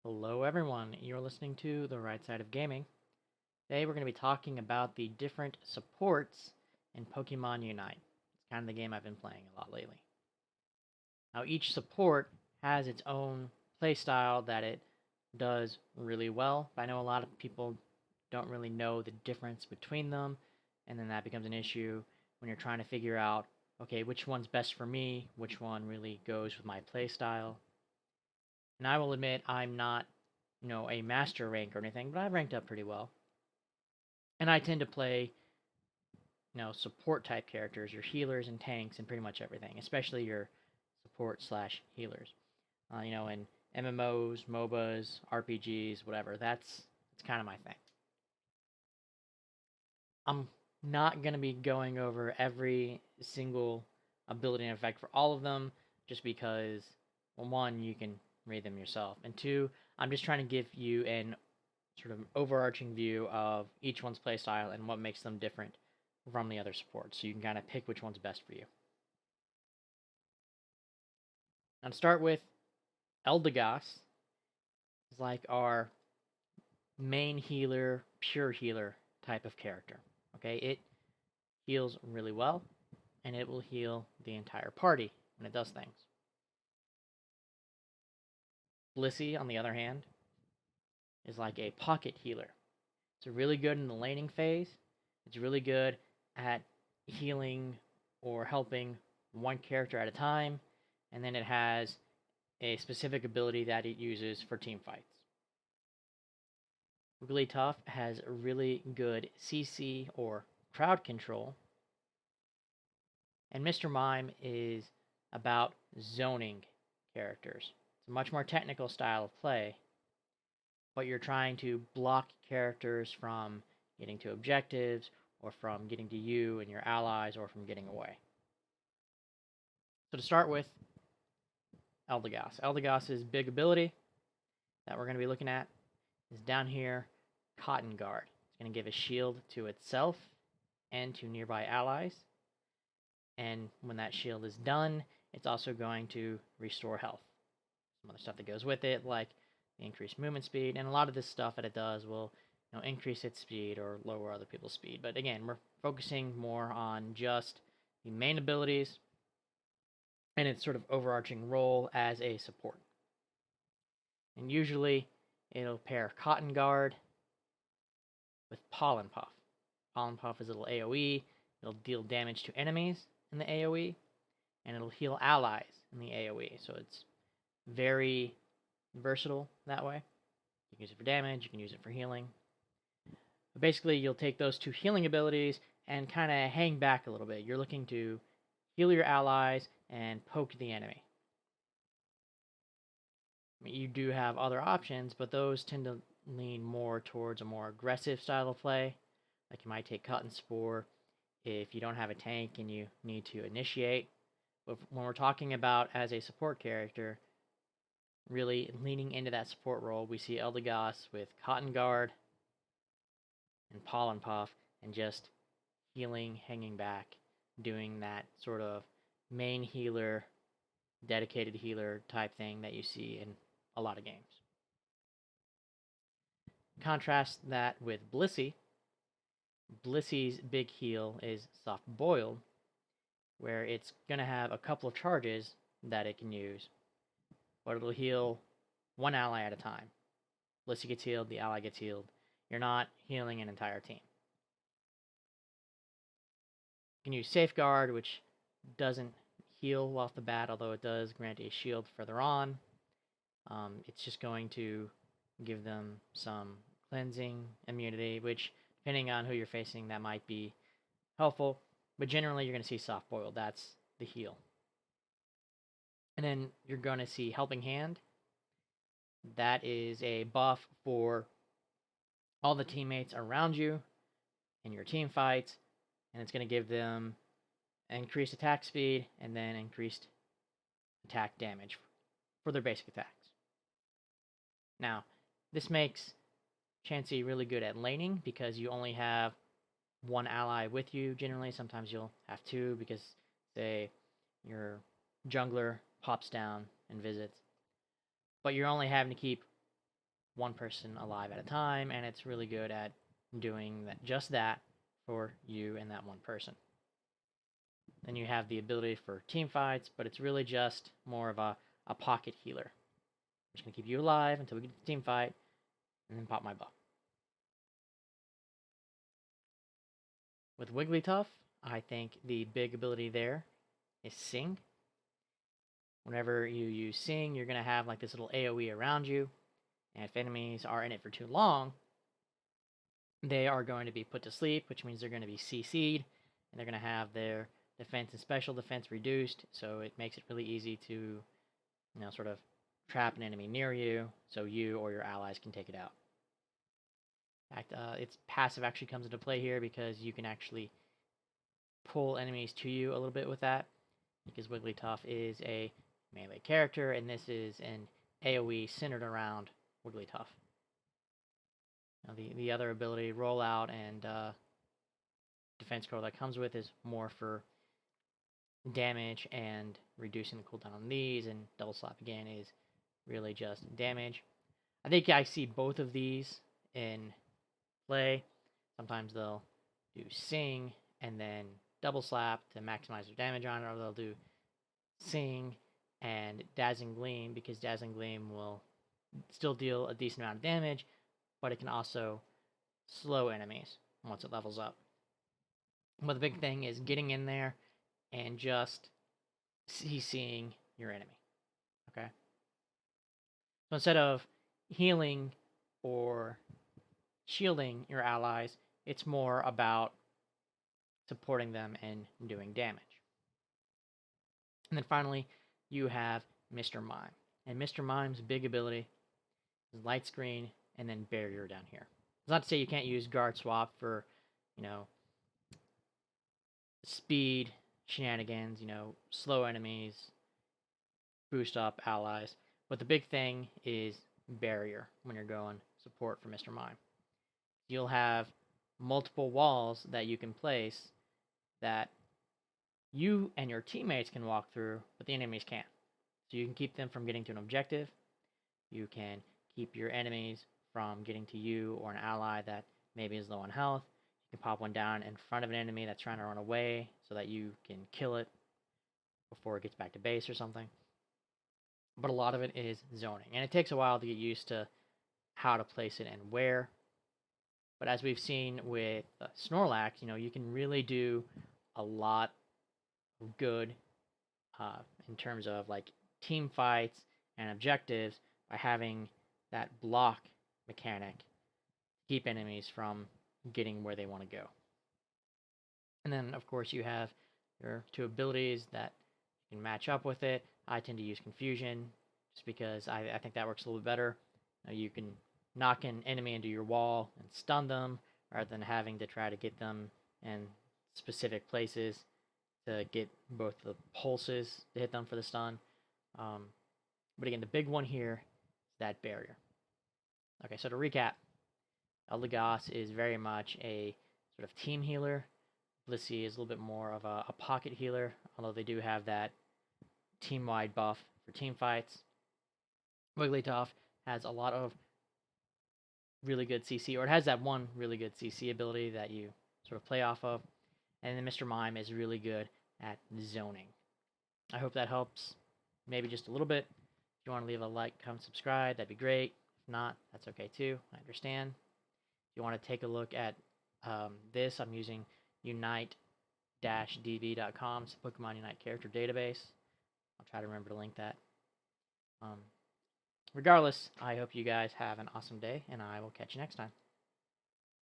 Hello, everyone. You're listening to The Right Side of Gaming. Today, we're going to be talking about the different supports in Pokemon Unite. It's kind of the game I've been playing a lot lately. Now, each support has its own playstyle that it does really well, but I know a lot of people don't really know the difference between them, and then that becomes an issue when you're trying to figure out, okay, which one's best for me, which one really goes with my playstyle. And I will admit I'm not, a master rank or anything, but I've ranked up pretty well. And I tend to play, support type characters, your healers and tanks and pretty much everything, especially your support slash healers. In MMOs, MOBAs, RPGs, whatever. That's kind of my thing. I'm not gonna be going over every single ability and effect for all of them, just because, well, one, you can read them yourself, and two, I'm just trying to give you an sort of overarching view of each one's playstyle and what makes them different from the other supports, so you can kind of pick which one's best for you. Now, to start with, Eldegoss is like our main healer, pure healer type of character. Okay, it heals really well, and it will heal the entire party when it does things. Blissey, on the other hand, is like a pocket healer. It's really good in the laning phase. It's really good at healing or helping one character at a time, and then it has a specific ability that it uses for team fights. Wigglytuff has really good CC or crowd control, and Mr. Mime is about zoning characters. It's a much more technical style of play, but you're trying to block characters from getting to objectives, or from getting to you and your allies, or from getting away. So to start with, Eldegoss. Eldegoss's big ability that we're going to be looking at is down here, Cotton Guard. It's going to give a shield to itself and to nearby allies. And when that shield is done, it's also going to restore health. Some other stuff that goes with it, like increased movement speed, and a lot of this stuff that it does will increase its speed or lower other people's speed. But again, we're focusing more on just the main abilities and its sort of overarching role as a support. And usually it'll pair Cotton Guard with Pollen Puff. Pollen Puff is a little AoE. It'll deal damage to enemies in the AoE, and it'll heal allies in the AoE. So it's very versatile that way. You can use it for damage, you can use it for healing. But basically, you'll take those two healing abilities and kind of hang back a little bit. You're looking to heal your allies and poke the enemy. I mean, you do have other options, but those tend to lean more towards a more aggressive style of play. Like you might take Cotton Spore if you don't have a tank and you need to initiate. But when we're talking about as a support character, really leaning into that support role, we see Eldegoss with Cotton Guard and Pollen Puff, and just healing, hanging back, doing that sort of main healer, dedicated healer type thing that you see in a lot of games. Contrast that with Blissey. Blissey's big heal is Soft Boiled, where it's going to have a couple of charges that it can use, but it'll heal one ally at a time. Blissey gets healed, the ally gets healed. You're not healing an entire team. You can use Safeguard, which doesn't heal off the bat, although it does grant a shield further on. It's just going to give them some cleansing immunity, which, depending on who you're facing, that might be helpful. But generally, you're going to see Soft Boiled. That's the heal. And then you're going to see Helping Hand. That is a buff for all the teammates around you in your team fights, and it's going to give them increased attack speed and then increased attack damage for their basic attacks. Now, this makes Chansey really good at laning because you only have one ally with you generally. Sometimes you'll have two because, say, your jungler pops down and visits. But you're only having to keep one person alive at a time, and it's really good at doing just that for you and that one person. Then you have the ability for team fights, but it's really just more of a pocket healer. I'm just going to keep you alive until we get to the team fight, and then pop my buff. With Wigglytuff, I think the big ability there is Sing. Whenever you use Sing, you're going to have like this little AoE around you, and if enemies are in it for too long, they are going to be put to sleep, which means they're going to be CC'd, and they're going to have their defense and special defense reduced, so it makes it really easy to, sort of trap an enemy near you, so you or your allies can take it out. In fact, its passive actually comes into play here because you can actually pull enemies to you a little bit with that, because Wigglytuff is a melee character, and this is an AoE centered around Wigglytuff. Now, the other ability, Rollout, and Defense Curl that comes with is more for damage and reducing the cooldown on these, and Double Slap again is really just damage. I think I see both of these in play. Sometimes they'll do Sing and then Double Slap to maximize their damage on it, or they'll do Sing and Dazzling Gleam, because Dazzling Gleam will still deal a decent amount of damage, but it can also slow enemies once it levels up. But the big thing is getting in there and just CCing your enemy. Okay? So instead of healing or shielding your allies, it's more about supporting them and doing damage. And then finally, you have Mr. Mime. And Mr. Mime's big ability is Light Screen and then Barrier down here. It's not to say you can't use Guard Swap for, speed shenanigans, slow enemies, boost up allies. But the big thing is Barrier when you're going support for Mr. Mime. You'll have multiple walls that you can place that you and your teammates can walk through, but the enemies can't. So you can keep them from getting to an objective. You can keep your enemies from getting to you or an ally that maybe is low on health. You can pop one down in front of an enemy that's trying to run away so that you can kill it before it gets back to base or something. But a lot of it is zoning, and it takes a while to get used to how to place it and where. But as we've seen with Snorlax, you can really do a lot of good in terms of like team fights and objectives by having that block mechanic to keep enemies from getting where they want to go. And then, of course, you have your two abilities that you can match up with it. I tend to use Confusion just because I think that works a little bit better. You can knock an enemy into your wall and stun them rather than having to try to get them in specific places to get both the pulses to hit them for the stun. But again, the big one here is that Barrier. Okay, so to recap, Eldegoss is very much a sort of team healer. Blissey is a little bit more of a pocket healer, although they do have that team-wide buff for team fights. Wigglytuff has a lot of really good CC, or it has that one really good CC ability that you sort of play off of. And then Mr. Mime is really good at zoning. I hope that helps, maybe just a little bit. If you want to leave a like, comment, subscribe, that'd be great. If not, that's okay too. I understand. If you want to take a look at this, I'm using unite-db.com. It's a Pokemon Unite character database. I'll try to remember to link that. Regardless, I hope you guys have an awesome day, and I will catch you next time.